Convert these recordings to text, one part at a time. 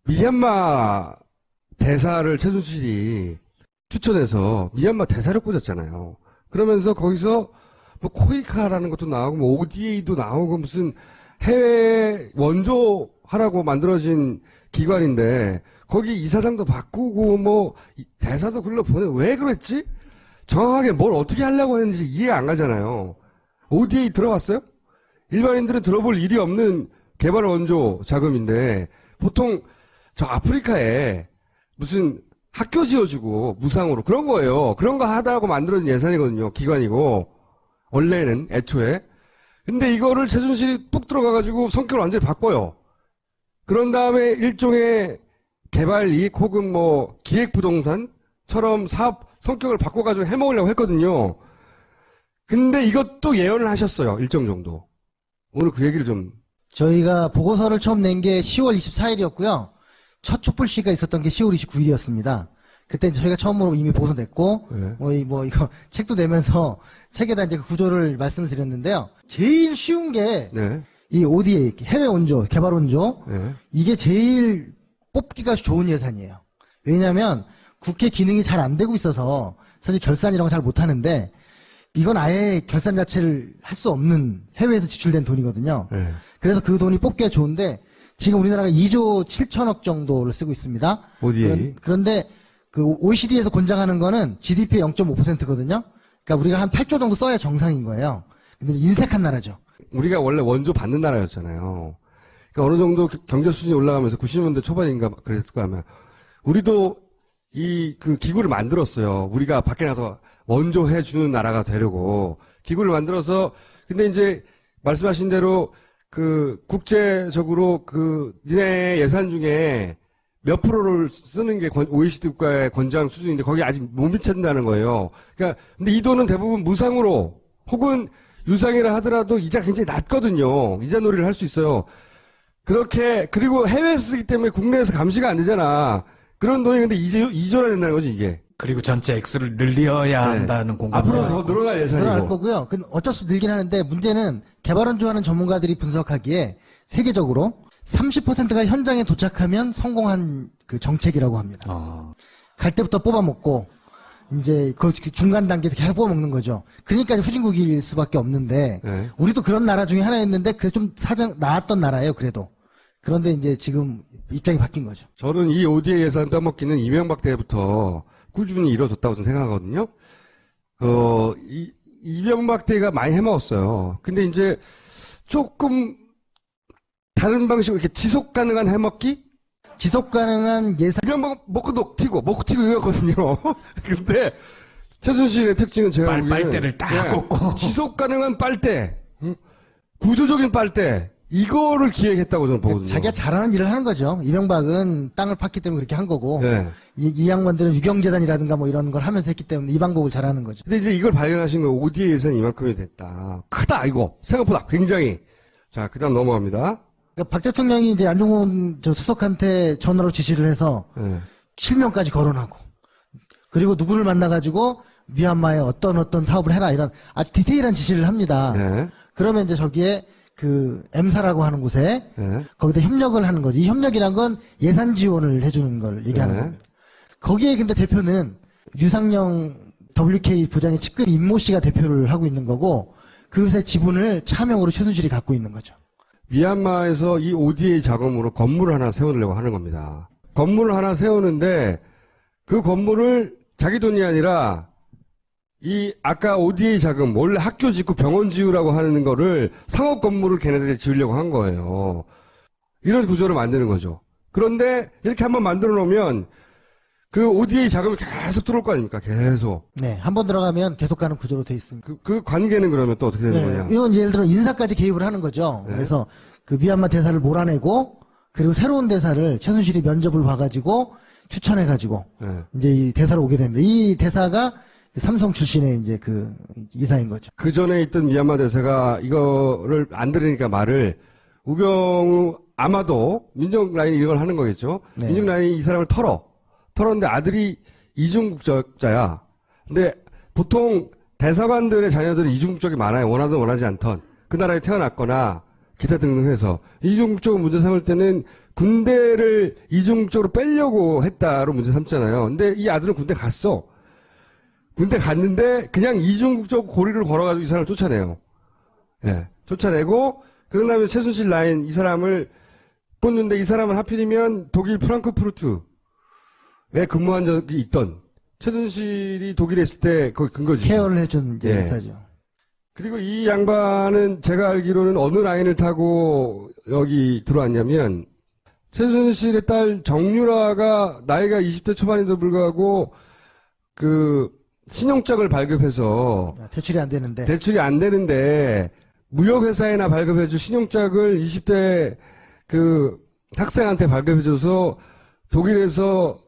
미얀마 대사를 최순실이 추천해서 미얀마 대사를 꽂았잖아요. 그러면서 거기서 뭐 코이카라는 것도 나오고 뭐 ODA도 나오고 무슨 해외 원조하라고 만들어진 기관인데 거기 이사장도 바꾸고 뭐 대사도 글로 보내. 왜 그랬지? 정확하게 뭘 어떻게 하려고 했는지 이해가 안 가잖아요. ODA 들어갔어요? 일반인들은 들어볼 일이 없는 개발 원조 자금인데 보통 저 아프리카에 무슨 학교 지어주고 무상으로 그런 거예요. 그런 거 하다고 만들어진 예산이거든요. 기관이고 원래는 애초에. 근데 이거를 최순실이 뚝 들어가가지고 성격을 완전히 바꿔요. 그런 다음에 일종의 개발 이익 혹은 뭐 기획부동산처럼 사업 성격을 바꿔가지고 해먹으려고 했거든요. 근데 이것도 예언을 하셨어요. 일정 정도. 오늘 그 얘기를 좀. 저희가 보고서를 처음 낸 게 10월 24일이었고요. 첫 촛불 시위가 있었던 게 10월 29일이었습니다. 그때 저희가 처음으로 이미 보고서 냈고, 네. 이거 책도 내면서 책에다 이제 그 구조를 말씀을 드렸는데요. 제일 쉬운 게, 네. 이 ODA, 해외 원조, 개발 원조, 네. 이게 제일 뽑기가 좋은 예산이에요. 왜냐하면 국회 기능이 잘 안 되고 있어서 사실 결산 이런 거 잘 못하는데, 이건 아예 결산 자체를 할 수 없는 해외에서 지출된 돈이거든요. 네. 그래서 그 돈이 뽑기가 좋은데 지금 우리나라가 2조 7천억 정도를 쓰고 있습니다. ODA. 그런데 그 OECD에서 권장하는 거는 GDP의 0.5%거든요. 그러니까 우리가 한 8조 정도 써야 정상인 거예요. 근데 인색한 나라죠. 우리가 원래 원조 받는 나라였잖아요. 그러니까 어느 정도 경제 수준이 올라가면서 90년대 초반인가 그랬을 거 아마 우리도 이 그 기구를 만들었어요. 우리가 밖에 나서 원조 해주는 나라가 되려고 기구를 만들어서 근데 이제 말씀하신 대로 그 국제적으로 그 니네 예산 중에 몇 프로를 쓰는 게 OECD 국가의 권장 수준인데 거기 아직 못 미친다는 거예요. 그러니까 근데 이 돈은 대부분 무상으로 혹은 유상이라 하더라도 이자 굉장히 낮거든요. 이자 놀이를 할 수 있어요. 그렇게 그리고 해외에서 쓰기 때문에 국내에서 감시가 안 되잖아. 그런 돈이 근데 2조나 된다는 거지 이게. 그리고 전체 액수를 늘려야 네. 한다는 공감. 앞으로 더 늘어날 예산이고. 늘어날 거고요. 어쩔 수 늘긴 하는데 문제는 개발원조하는 전문가들이 분석하기에 세계적으로 30%가 현장에 도착하면 성공한 그 정책이라고 합니다. 갈 때부터 뽑아먹고 이제 그 중간 단계에서 계속 뽑아먹는 거죠. 그러니까 후진국일 수밖에 없는데 네. 우리도 그런 나라 중에 하나였는데 그래 좀 사정 나았던 나라예요. 그래도. 그런데 이제 지금 입장이 바뀐 거죠. 저는 이 ODA 예산 빼먹기는 이명박 때부터 꾸준히 이뤄졌다고 저는 생각하거든요. 이명박 때가 많이 해먹었어요. 근데 이제 조금 다른 방식으로 이렇게 지속 가능한 해먹기? 지속 가능한 예산. 이명박 먹고 튀고 이거거든요. 근데 최순실의 특징은 제가 보기에는 빨대를 딱 꽂고. 지속 가능한 빨대, 구조적인 빨대 이거를 기획했다고 저는 보거든요. 자기가 잘하는 일을 하는 거죠. 이명박은 땅을 팠기 때문에 그렇게 한 거고 네. 이 양반들은 유경재단이라든가 뭐 이런 걸 하면서 했기 때문에 이 방법을 잘하는 거죠. 근데 이제 이걸 발견하신 거예요. ODA 예산이 이만큼이 됐다. 크다 이거. 생각보다 굉장히. 자, 그다음 넘어갑니다. 그러니까 박 대통령이 이제 안종훈 저 수석한테 전화로 지시를 해서 네. 실명까지 거론하고 그리고 누구를 만나가지고 미얀마에 어떤 사업을 해라 이런 아주 디테일한 지시를 합니다. 네. 그러면 이제 저기에 그 M사라고 하는 곳에 네. 거기다 협력을 하는 거죠. 이 협력이란 건 예산 지원을 해주는 걸 얘기하는 네. 겁니다. 거기에 근데 대표는 유상영 WK 부장의 측근 임모 씨가 대표를 하고 있는 거고 그것의 지분을 차명으로 최순실이 갖고 있는 거죠. 미얀마에서 이 ODA 자금으로 건물을 하나 세우려고 하는 겁니다. 건물을 하나 세우는데 그 건물을 자기 돈이 아니라 이 아까 ODA 자금 원래 학교 짓고 병원 지으라고 하는 거를 상업 건물을 걔네들이 지으려고 한 거예요. 이런 구조를 만드는 거죠. 그런데 이렇게 한번 만들어 놓으면 그 ODA 자금이 계속 들어올 거 아닙니까? 계속. 네, 한번 들어가면 계속 가는 구조로 돼 있습니다. 그 관계는 그러면 또 어떻게 되는 거냐? 이건 예를 들어 인사까지 개입을 하는 거죠. 네. 그래서 그 미얀마 대사를 몰아내고 그리고 새로운 대사를 최순실이 면접을 봐가지고 추천해가지고 네. 이제 이 대사로 오게 됩니다. 이 대사가 삼성 출신의 이제 그 이사인 거죠. 그 전에 있던 미얀마 대사가 이거를 안 들으니까 말을 우병우 아마도 민정 라인이 이걸 하는 거겠죠. 네. 민정 라인이 이 사람을 털었는데 아들이 이중국적자야. 근데 보통 대사관들의 자녀들은 이중국적이 많아요. 원하든 원하지 않던 그 나라에 태어났거나 기타 등등 해서 이중국적으로 문제 삼을 때는 군대를 이중국적으로 빼려고 했다로 문제 삼잖아요. 근데 이 아들은 군대 갔어. 군대 갔는데 그냥 이중국적 고리를 걸어가지고 이 사람을 쫓아내요. 예, 쫓아내고 그런 다음에 최순실 라인 이 사람을 꽂는데 이 사람은 하필이면 독일 프랑크푸르트에 근무한 적이 있던 최순실이 독일에 있을 때 거기 근거지. 케어를 해준 이제 예. 회사죠. 그리고 이 양반은 제가 알기로는 어느 라인을 타고 여기 들어왔냐면 최순실의 딸 정유라가 나이가 20대 초반인데도 불구하고 그 신용장을 발급해서 대출이 안 되는데. 대출이 안 되는데 무역회사에나 발급해줄 신용장을 20대 그 학생한테 발급해줘서 독일에서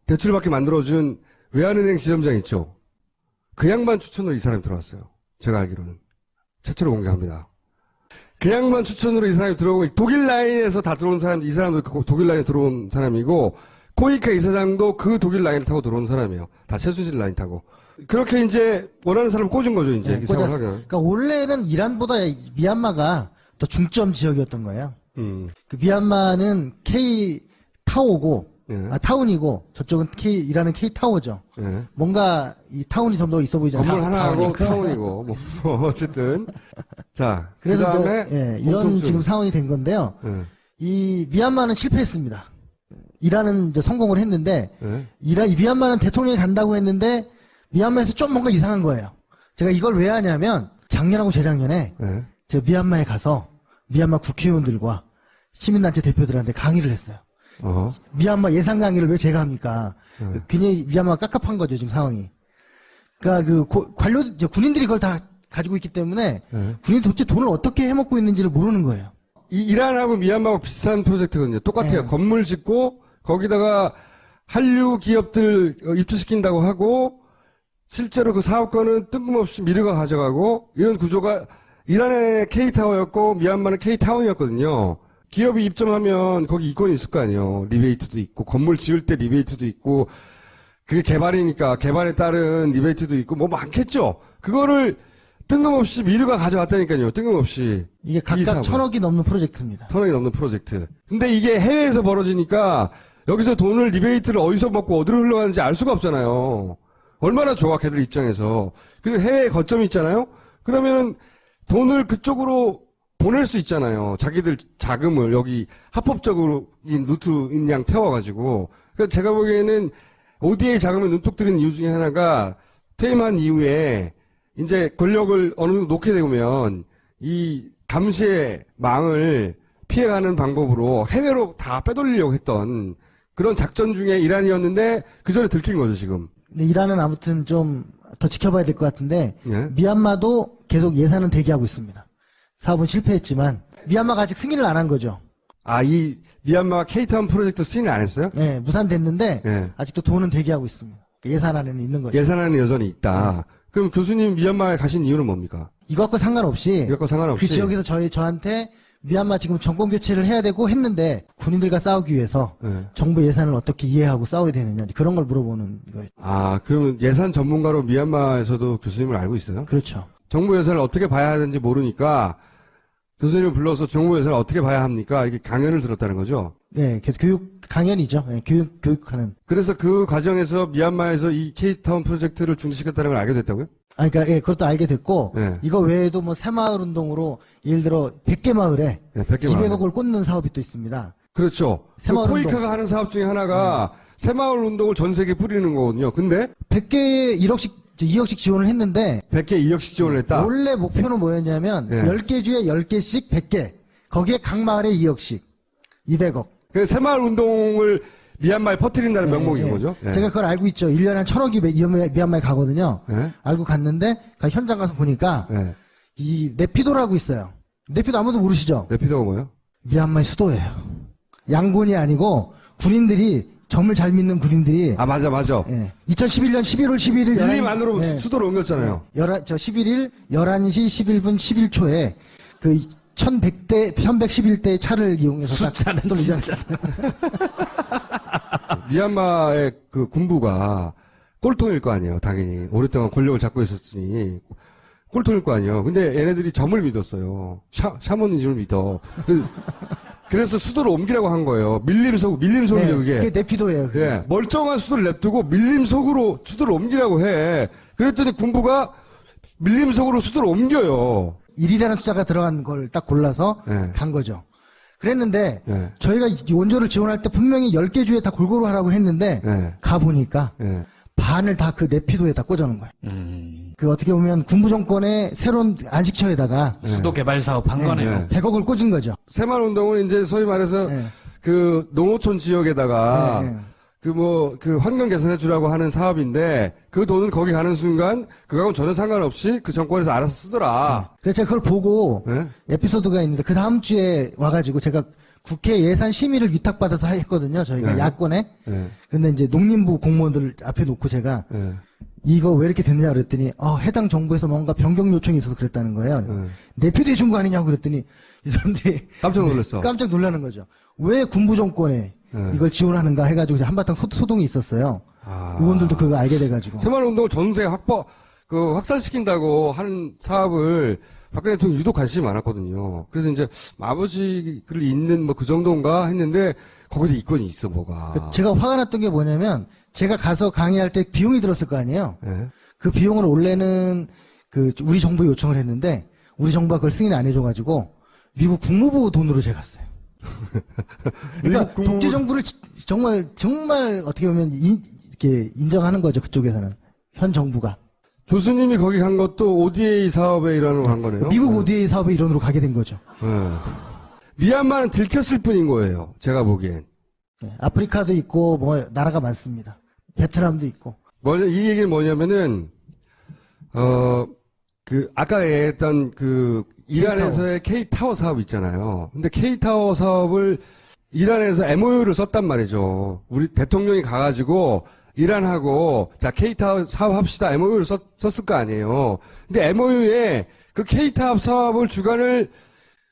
대출을 받게 만들어준 외환은행 지점장 있죠. 그 양반 추천으로 이 사람이 들어왔어요. 제가 알기로는. 최초로 공개합니다. 그 양반 추천으로 이 사람이 들어오고 독일 라인에서 다 들어온 사람, 이 사람도 독일 라인에 들어온 사람이고 코이카 이사장도 그 독일 라인을 타고 들어온 사람이에요. 다 최순실 라인 타고. 그렇게 이제 원하는 사람 꽂은 거죠, 이제. 네, 꽂았어요. 그러니까 원래는 이란보다 미얀마가 더 중점 지역이었던 거예요. 그 미얀마는 K 타오고, 예. 타운이고, 저쪽은 이란은 K 타워죠. 예. 뭔가 이 타운이 좀 더 있어 보이잖아요. 건물 하나하고 타운이. 타운이고, 뭐, 어쨌든. 자, 그 그래서 다음에. 이런 지금 상황이 된 건데요. 예. 이 미얀마는 실패했습니다. 이란은 이제 성공을 했는데, 예. 이 미얀마는 대통령이 간다고 했는데, 미얀마에서 좀 뭔가 이상한 거예요. 제가 이걸 왜 하냐면, 작년하고 재작년에, 예. 제가 미얀마에 가서, 미얀마 국회의원들과 시민단체 대표들한테 강의를 했어요. 미얀마 예산 강의를 왜 제가 합니까? 굉장히 미얀마가 깝깝한 거죠, 지금 상황이. 그러니까 군인들이 그걸 다 가지고 있기 때문에, 군인이 도대체 돈을 어떻게 해먹고 있는지를 모르는 거예요. 이란하고 미얀마하고 비슷한 프로젝트거든요. 똑같아요. 네. 건물 짓고 거기다가 한류 기업들 입주시킨다고 하고 실제로 그 사업권은 뜬금없이 미르가 가져가고 이런 구조가 이란의 K타워였고 미얀마는 K타운이었거든요. 기업이 입점하면 거기 이권이 있을 거 아니에요. 리베이트도 있고 건물 지을 때 리베이트도 있고 그게 개발이니까 개발에 따른 리베이트도 있고 뭐 많겠죠. 그거를 뜬금없이 미르가 가져왔다니까요. 뜬금없이. 이게 각각 1,000억이 넘는 프로젝트입니다. 1,000억이 넘는 프로젝트. 근데 이게 해외에서 벌어지니까 여기서 돈을 리베이트를 어디서 먹고 어디로 흘러가는지 알 수가 없잖아요. 얼마나 좋아 걔들 입장에서. 그리고 해외에 거점이 있잖아요. 그러면은 돈을 그쪽으로 보낼 수 있잖아요. 자기들 자금을 여기 합법적으로 이 루트인 양 태워가지고. 그러니까 제가 보기에는 ODA 자금을 눈독 들인 이유 중에 하나가 퇴임한 이후에 이제 권력을 어느 정도 놓게 되면 이 감시의 망을 피해가는 방법으로 해외로 다 빼돌리려고 했던 그런 작전 중에 일환이었는데 그 전에 들킨 거죠 지금. 근데 이란은 아무튼 좀 더 지켜봐야 될 것 같은데 예? 미얀마도 계속 예산은 대기하고 있습니다. 사업은 실패했지만 미얀마가 아직 승인을 안 한 거죠. 이 미얀마 K타운 프로젝트 승인 안 했어요? 네, 무산됐는데 예. 아직도 돈은 대기하고 있습니다. 예산안에는 있는 거죠. 예산안은 여전히 있다. 그럼 교수님 미얀마에 가신 이유는 뭡니까? 이것과 상관없이 이것과 상관없이 그 지역에서 저한테 미얀마 지금 정권 교체를 해야 되고 했는데 군인들과 싸우기 위해서 예. 정부 예산을 어떻게 이해하고 싸워야 되느냐 그런 걸 물어보는 거예요. 그러면 예산 전문가로 미얀마에서도 교수님을 알고 있어요? 그렇죠. 정부 예산을 어떻게 봐야 하는지 모르니까 교수님을 불러서 정부 예산을 어떻게 봐야 합니까? 이게 강연을 들었다는 거죠? 네, 계속 교육 강연이죠. 네, 교육하는. 그래서 그 과정에서 미얀마에서 이 K타운 프로젝트를 중지시켰다는 걸 알게 됐다고요? 그러니까 예, 그것도 알게 됐고 네. 이거 외에도 뭐 새마을 운동으로 예를 들어 100개 마을에 네, 100개 마을에. 200억을 꽂는 사업이 또 있습니다. 그렇죠. 새마을 코이카가 운동. 하는 사업 중에 하나가 새마을 운동을 전 세계에 뿌리는 거거든요. 근데 100개에 2억씩 지원을 했는데 100개 2억씩 지원을 했다. 원래 목표는 뭐였냐면 네. 10개 주에 10개씩 100개. 거기에 각 마을에 2억씩. 200억. 그래서 새마을 운동을 미얀마에 퍼뜨린다는 명목인 거죠. 네. 제가 그걸 알고 있죠. 1년에 한 1,000억이 미얀마에 가거든요. 네. 알고 갔는데 현장 가서 보니까 네. 이 네피도라고 있어요. 네피도 아무도 모르시죠? 네피도가 뭐예요? 미얀마의 수도예요. 양곤이 아니고 군인들이 정말 잘 믿는 군인들이 맞아. 2011년 11월 11일 일림 안으로 수도로 옮겼잖아요. 11일 11시 11분 11초에 그 1111대의 차를 이용해서 숫자는 진짜. 미얀마의 그 군부가 꼴통일 거 아니에요. 당연히 오랫동안 권력을 잡고 있었으니 꼴통일 거 아니에요. 근데 얘네들이 점을 믿었어요. 샤머니즘을 믿어. 그래서 수도를 옮기라고 한 거예요. 밀림속이죠, 네, 그게. 그게 내피도예요. 그게. 예, 멀쩡한 수도를 냅두고 밀림속으로 수도를 옮기라고 해. 그랬더니 군부가 밀림속으로 수도를 옮겨요. 1이라는 숫자가 들어간 걸 딱 골라서 네. 간 거죠. 그랬는데 네. 저희가 이 원조를 지원할 때 분명히 10개 주에 다 골고루 하라고 했는데 네. 가보니까 예. 반을 다 그 내피도에다 꽂아놓은 거예요. 그 어떻게 보면 군부 정권의 새로운 안식처에다가 수도 개발 사업 한 거네요. 100억을 꽂은 거죠. 새마을운동은 이제 소위 말해서 네. 그 농어촌 지역에다가 네, 네. 그 환경 개선해 주라고 하는 사업인데 그 돈을 거기 가는 순간 그거하고는 전혀 상관없이 그 정권에서 알아서 쓰더라. 그래서 제가 그걸 보고 네? 에피소드가 있는데 그 다음 주에 와가지고 제가 국회 예산 심의를 위탁받아서 했거든요. 저희가 네. 야권에. 예. 근데 이제 농림부 공무원들 앞에 놓고 제가 예. 이거 왜 이렇게 됐냐 그랬더니 해당 정부에서 뭔가 변경 요청이 있어서 그랬다는 거예요. 내표도 준 거 아니냐고 그랬더니 이 사람들이 깜짝 놀랐어. 깜짝 놀라는 거죠. 왜 군부 정권에 네. 이걸 지원하는가 해가지고 이제 한바탕 소동이 있었어요. 아. 의원들도 그거 알게 돼가지고. 새마을운동을 전세 확산시킨다고 하는 사업을 박근혜 대통령이 유독 관심이 많았거든요. 그래서 이제 아버지를 잇는 뭐 그 정도인가 했는데 거기서 이권이 있어 뭐가. 제가 화가 났던 게 뭐냐면 제가 가서 강의할 때 비용이 들었을 거 아니에요. 예. 그 비용을 원래는 우리 정부에 요청을 했는데 우리 정부가 그걸 승인 안 해줘가지고 미국 국무부 돈으로 제가 갔어요. 그러니까 독재 정부를 정말 어떻게 보면 이렇게 인정하는 거죠. 그쪽에서는 현 정부가. 교수님이 거기 간 것도 ODA 사업의 일환으로 간 거네요. 미국 ODA 사업의 일원으로 가게 된 거죠. 미얀마는 들켰을 뿐인 거예요. 제가 보기엔. 네, 아프리카도 있고 뭐 나라가 많습니다. 베트남도 있고. 이 얘기는 뭐냐면은 아까 얘기했던 이란에서의 K-타워 사업 있잖아요. 근데 K-타워 사업을 이란에서 MOU를 썼단 말이죠. 우리 대통령이 가가지고 이란하고 자 K-타워 사업 합시다 MOU를 썼을 거 아니에요. 근데 MOU에 그 K-타워 사업을 주관을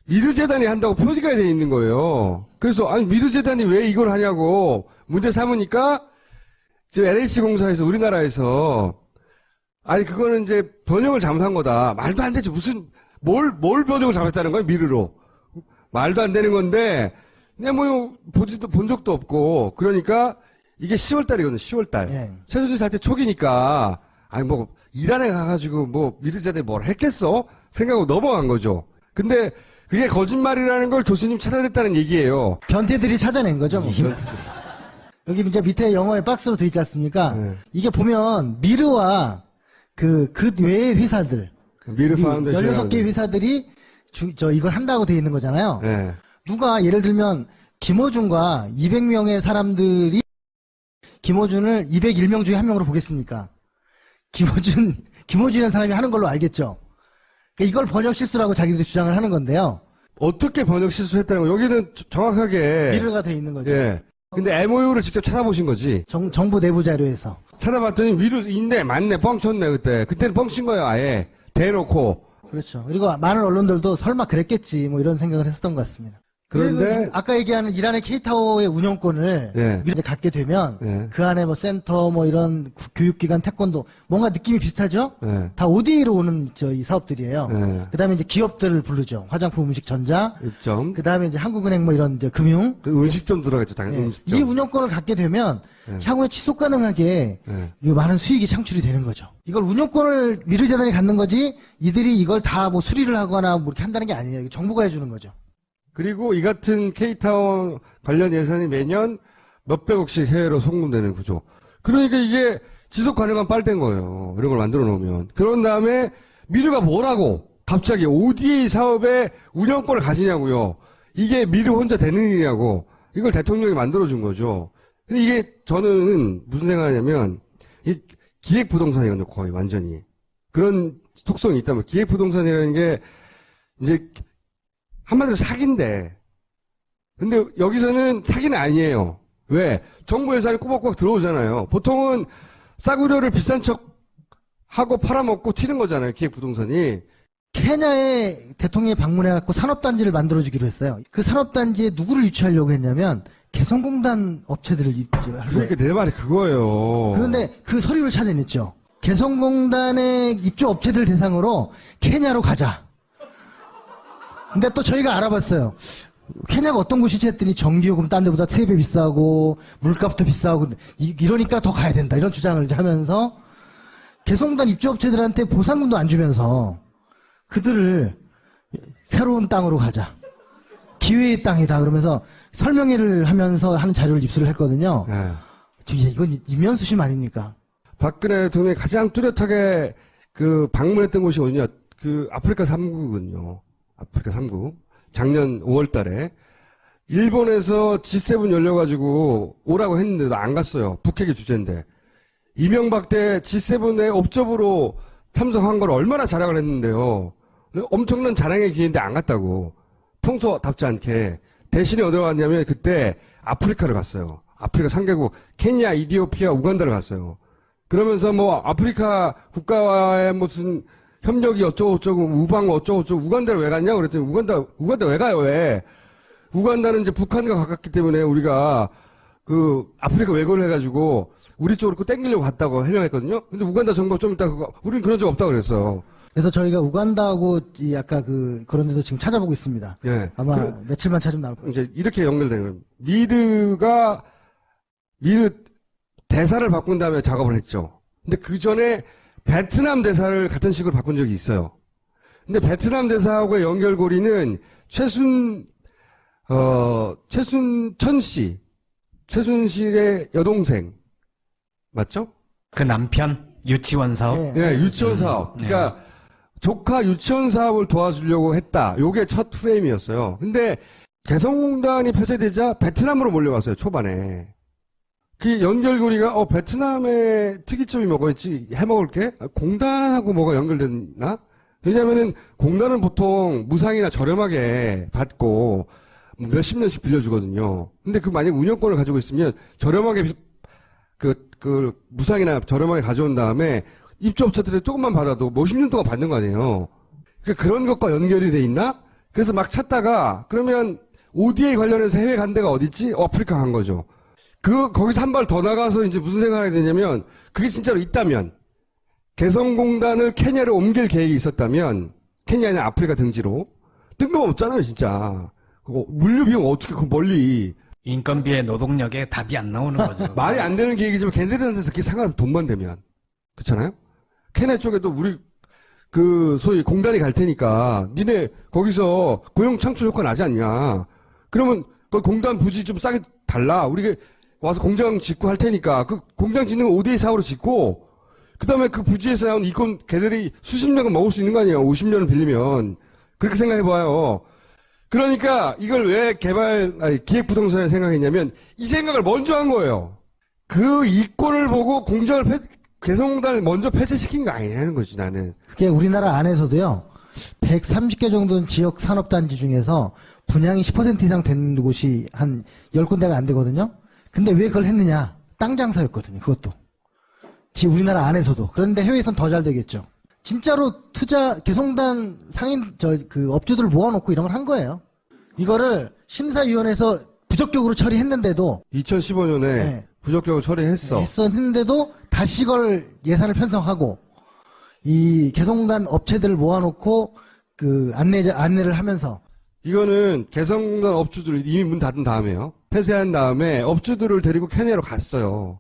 미르재단이 한다고 표시가 돼 있는 거예요. 그래서 아니 미르재단이 왜 이걸 하냐고 문제 삼으니까 저 LH 공사에서 우리나라에서 아니 그거는 이제 번역을 잘못한 거다. 말도 안 되지. 무슨 뭘 번역을 잘못했다는 거야 미르로. 말도 안 되는 건데 그냥 뭐 본 적도 없고 그러니까 이게 10월 달이거든요. 10월 달. 예. 최순실 사태 초기니까 아니 뭐 이란에 가가지고 뭐 미르재단이 뭘 했겠어? 생각하고 넘어간 거죠. 근데 그게 거짓말이라는 걸 교수님 찾아냈다는 얘기예요. 변태들이 찾아낸 거죠. 뭐. 여기 이제 밑에 영어에 박스로 돼 있지 않습니까? 네. 이게 보면 미르와 그 외의 회사들, 미르 파운데이션 16개 회사들이 이걸 한다고 돼 있는 거잖아요. 네. 누가 예를 들면 김어준과 200명의 사람들이 김어준을 201명 중에 한 명으로 보겠습니까? 김어준이라는 사람이 하는 걸로 알겠죠. 그러니까 이걸 번역 실수라고 자기들이 주장을 하는 건데요. 어떻게 번역 실수했다는 거 여기는 정확하게 미르가 돼 있는 거죠. 예. 근데 MOU를 직접 찾아보신 거지. 정부 내부 자료에서. 찾아봤더니 미르 있네, 맞네, 뻥쳤네 그때. 그때는 뻥친 거예요, 아예 대놓고. 그렇죠. 그리고 많은 언론들도 설마 그랬겠지 뭐 이런 생각을 했었던 것 같습니다. 그런데 그리고 아까 얘기하는 이란의 K타워의 운영권을 예. 미르에 갖게 되면 예. 그 안에 뭐 센터 뭐 이런 교육기관 태권도 뭔가 느낌이 비슷하죠? 예. 다 ODA로 오는 이 사업들이에요. 예. 그 다음에 이제 기업들을 부르죠. 화장품, 음식, 전자. 입점. 그 다음에 이제 한국은행 뭐 이런 이제 금융. 그 음식점 들어가겠죠, 당연히 예. 음식점. 이 운영권을 갖게 되면 예. 향후에 지속 가능하게 예. 이 많은 수익이 창출이 되는 거죠. 이걸 운영권을 미르재단이 갖는 거지 이들이 이걸 다 뭐 수리를 하거나 뭐 이렇게 한다는 게 아니에요. 이거 정부가 해주는 거죠. 그리고 이 같은 K타워 관련 예산이 매년 몇백억씩 해외로 송금되는 구조. 그러니까 이게 지속 가능한 빨대인 거예요. 이런 걸 만들어 놓으면. 그런 다음에 미르가 뭐라고 갑자기 ODA 사업의 운영권을 가지냐고요. 이게 미르 혼자 되는 일이냐고. 이걸 대통령이 만들어준 거죠. 근데 이게 저는 무슨 생각하냐면 이 기획부동산이거든요. 거의 완전히. 그런 속성이 있다면 기획부동산이라는 게 이제 한마디로 사기인데. 근데 여기서는 사기는 아니에요. 왜? 정부 예산이 꼬박꼬박 들어오잖아요. 보통은 싸구려를 비싼 척 하고 팔아먹고 튀는 거잖아요. 기획부동산이. 케냐에 대통령이 방문해갖고 산업단지를 만들어주기로 했어요. 그 산업단지에 누구를 유치하려고 했냐면 개성공단 업체들을 유치하려고 그러니까 내 말이 그거예요. 그런데 그 서류를 찾아냈죠. 개성공단의 입주 업체들 대상으로 케냐로 가자. 근데 또 저희가 알아봤어요. 케냐가 어떤 곳이지 했더니 전기요금 딴 데보다 3배 비싸고 물값도 비싸고 이러니까 더 가야 된다. 이런 주장을 하면서 개성공단 입주업체들한테 보상금도 안 주면서 그들을 새로운 땅으로 가자. 기회의 땅이다. 그러면서 설명회를 하면서 하는 자료를 입수를 했거든요. 네. 이건 이면수심 아닙니까? 박근혜 대통령이 가장 뚜렷하게 그 방문했던 곳이 어디냐? 그 아프리카 3국은요. 아프리카 3국. 작년 5월 달에 일본에서 G7 열려가지고 오라고 했는데도 안 갔어요. 북핵이 주제인데. 이명박 때 G7에 업적으로 참석한 걸 얼마나 자랑을 했는데요. 엄청난 자랑의 기회인데 안 갔다고. 평소답지 않게. 대신에 어디로 갔냐면 그때 아프리카를 갔어요. 아프리카 3개국, 케냐, 이디오피아, 우간다를 갔어요. 그러면서 뭐 아프리카 국가와의 무슨 협력이 어쩌고저쩌고, 우방 어쩌고저쩌고, 우간다를 왜 갔냐? 그랬더니 우간다 왜 가요, 왜? 우간다는 이제 북한과 가깝기 때문에 우리가 그 아프리카 왜곡을 해가지고 우리 쪽으로 그 땡기려고 갔다고 해명했거든요. 근데 우간다 정부 좀 이따 그거, 우린 그런 적 없다고 그랬어요. 그래서 저희가 우간다하고 이 아까 그런 데도 지금 찾아보고 있습니다. 예. 아마 며칠만 찾으면 나올 거예요. 이제 이렇게 연결되는 거예요. 미드 대사를 바꾼 다음에 작업을 했죠. 근데 그 전에 베트남 대사를 같은 식으로 바꾼 적이 있어요. 근데 베트남 대사하고의 연결고리는 최순실의 여동생. 맞죠? 그 남편 유치원 사업. 네, 유치원 사업. 그러니까 조카 유치원 사업을 도와주려고 했다. 요게 첫 프레임이었어요. 근데 개성공단이 폐쇄되자 베트남으로 몰려갔어요, 초반에. 그 연결고리가 베트남의 특이점이 뭐겠지? 해먹을게? 공단하고 뭐가 연결됐나? 왜냐면은 공단은 보통 무상이나 저렴하게 받고 몇십 년씩 빌려주거든요. 근데 그 만약 운영권을 가지고 있으면 저렴하게 무상이나 저렴하게 가져온 다음에 입주업체들이 조금만 받아도 몇십 년 동안 받는 거 아니에요. 그러니까 그런 것과 연결이 돼 있나? 그래서 막 찾다가 그러면 ODA 관련해서 해외 간 데가 어딨지? 아프리카 간 거죠. 거기서 한 발 더 나가서 이제 무슨 생각이 드냐면 그게 진짜로 있다면 개성공단을 케냐로 옮길 계획이 있었다면 케냐냐 아프리카 등지로 뜬금없잖아요, 진짜. 그거 물류 비용 어떻게 그 멀리 인건비에 노동력에 답이 안 나오는 거죠. 말이 안 되는 계획이지만 걔네들한테서 그게 상관없이 돈만 되면 그렇잖아요? 케냐 쪽에도 우리 소위 공단이 갈 테니까 니네 거기서 고용 창출 효과 나지 않냐? 그러면 그 공단 부지 좀 싸게 달라. 우리가 와서 공장 짓고 할 테니까 그 공장 짓는 거 ODA 사업으로 짓고 그다음에 그 부지에서 나온 이권 걔들이 수십 년은 먹을 수 있는 거 아니에요. 50년을 빌리면. 그렇게 생각해봐요. 그러니까 이걸 왜 기획부동산에 생각했냐면 이 생각을 먼저 한 거예요. 그 이권을 보고 개성공단을 먼저 폐쇄시킨 거 아니냐는 거지, 나는. 그게 우리나라 안에서도요. 130개 정도는 지역 산업단지 중에서 분양이 10% 이상 되는 곳이 한 10군데가 안 되거든요. 근데 왜 그걸 했느냐? 땅 장사였거든요. 그것도. 우리나라 안에서도. 그런데 해외에선 더 잘 되겠죠. 진짜로 개성공단 업주들을 모아놓고 이런 걸 한 거예요. 이거를 심사위원회에서 부적격으로 처리했는데도 2015년에 부적격으로 했었는데도 다시 이걸 예산을 편성하고 이 개성공단 업체들을 모아놓고 안내를 하면서 이거는 개성공단 업주들 이미 문 닫은 다음에요. 폐쇄한 다음에 업주들을 데리고 케냐로 갔어요.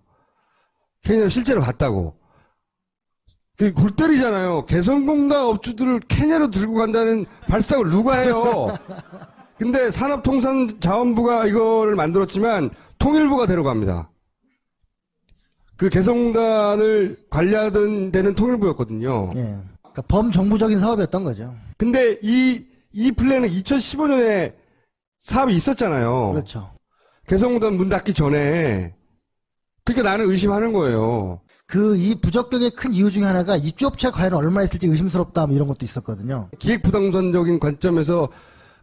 케냐로 실제로 갔다고. 골 때리잖아요. 개성공단 업주들을 케냐로 들고 간다는 발상을 누가 해요? 근데 산업통상자원부가 이거를 만들었지만 통일부가 데려갑니다. 그 개성공단을 관리하던 데는 통일부였거든요. 예. 그러니까 범정부적인 사업이었던 거죠. 근데 이 플랜은 2015년에 사업이 있었잖아요. 그렇죠. 개성공단 문 닫기 전에. 그러니까 나는 의심하는 거예요. 이 부적격의 큰 이유 중에 하나가 입주업체가 과연 얼마 있을지 의심스럽다 뭐 이런 것도 있었거든요. 기획부동산적인 관점에서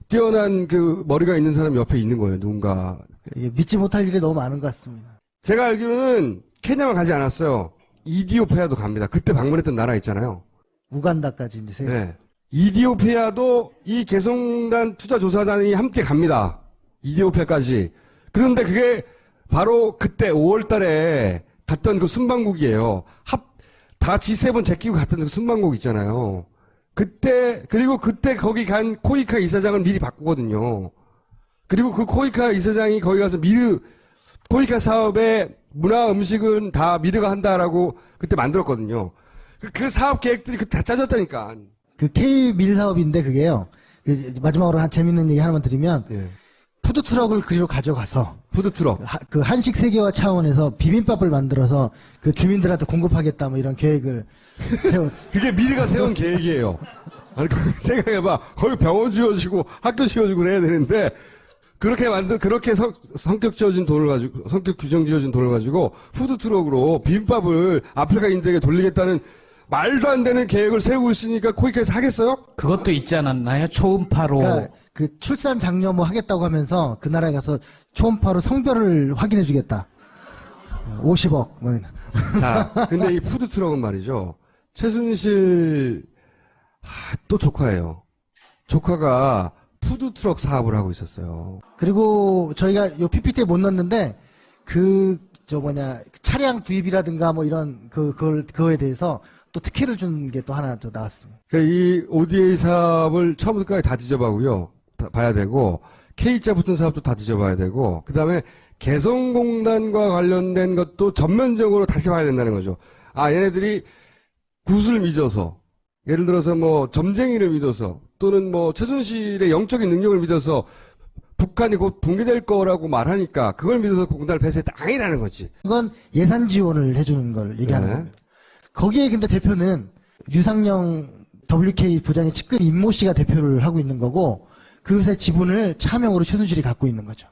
뛰어난 머리가 있는 사람이 옆에 있는 거예요, 누군가. 믿지 못할 일이 너무 많은 것 같습니다. 제가 알기로는 케냐만 가지 않았어요. 이디오피아도 갑니다. 그때 방문했던 나라 있잖아요. 우간다까지 이제 네. 이디오피아도 이 개성공단 투자조사단이 함께 갑니다. 이디오피아까지. 그런데 그게 바로 그때 5월 달에 갔던 그 순방국이에요. 다 G7 제끼고 갔던 그 순방곡 있잖아요. 그리고 그때 거기 간 코이카 이사장을 미리 바꾸거든요. 그리고 그 코이카 이사장이 거기 가서 코이카 사업에 문화 음식은 다 미르가 한다라고 그때 만들었거든요. 그 사업 계획들이 그때 다 짜졌다니까. 그 K-밀 사업인데 그게요. 마지막으로 한 재밌는 얘기 하나만 드리면 예. 푸드트럭을 그리로 가져가서 푸드트럭. 그 한식 세계화 차원에서 비빔밥을 만들어서 그 주민들한테 공급하겠다 뭐 이런 계획을 그게 미르가 세운 계획이에요. 아니, 생각해봐. 거기 병원 지어주고 학교 지어주고 해야 되는데, 그렇게 성격 규정 지어진 돈을 가지고, 푸드트럭으로 비빔밥을 아프리카인들에게 돌리겠다는 말도 안 되는 계획을 세우고 있으니까 코이카에서 하겠어요? 그것도 있지 않았나요? 초음파로. 그러니까 그 출산 장려 뭐 하겠다고 하면서 그 나라에 가서 초음파로 성별을 확인해 주겠다. 50억. 뭐. 자, 근데 이 푸드트럭은 말이죠. 최순실, 또 조카예요. 조카가 푸드트럭 사업을 하고 있었어요. 그리고 저희가 요 PPT에 못 넣었는데 차량 구입이라든가 뭐 이런 그거에 대해서 또 특혜를 준 게 또 하나 더 나왔습니다. 그러니까 이 ODA 사업을 처음부터 끝까지 다 뒤져봐고요. 봐야 되고 K자 붙은 사업도 다 뒤져봐야 되고 그 다음에 개성공단과 관련된 것도 전면적으로 다시 봐야 된다는 거죠. 아, 얘네들이 굿을 믿어서 예를 들어서 뭐 점쟁이를 믿어서 또는 뭐 최순실의 영적인 능력을 믿어서 북한이 곧 붕괴될 거라고 말하니까 그걸 믿어서 공단을 폐쇄했다 아니라는 거지. 이건 예산 지원을 해주는 걸 얘기하는 네. 겁니다. 거기에 근데 대표는 유상영 WK 부장의 측근 임모 씨가 대표를 하고 있는 거고 그 회사의 지분을 차명으로 최순실이 갖고 있는 거죠.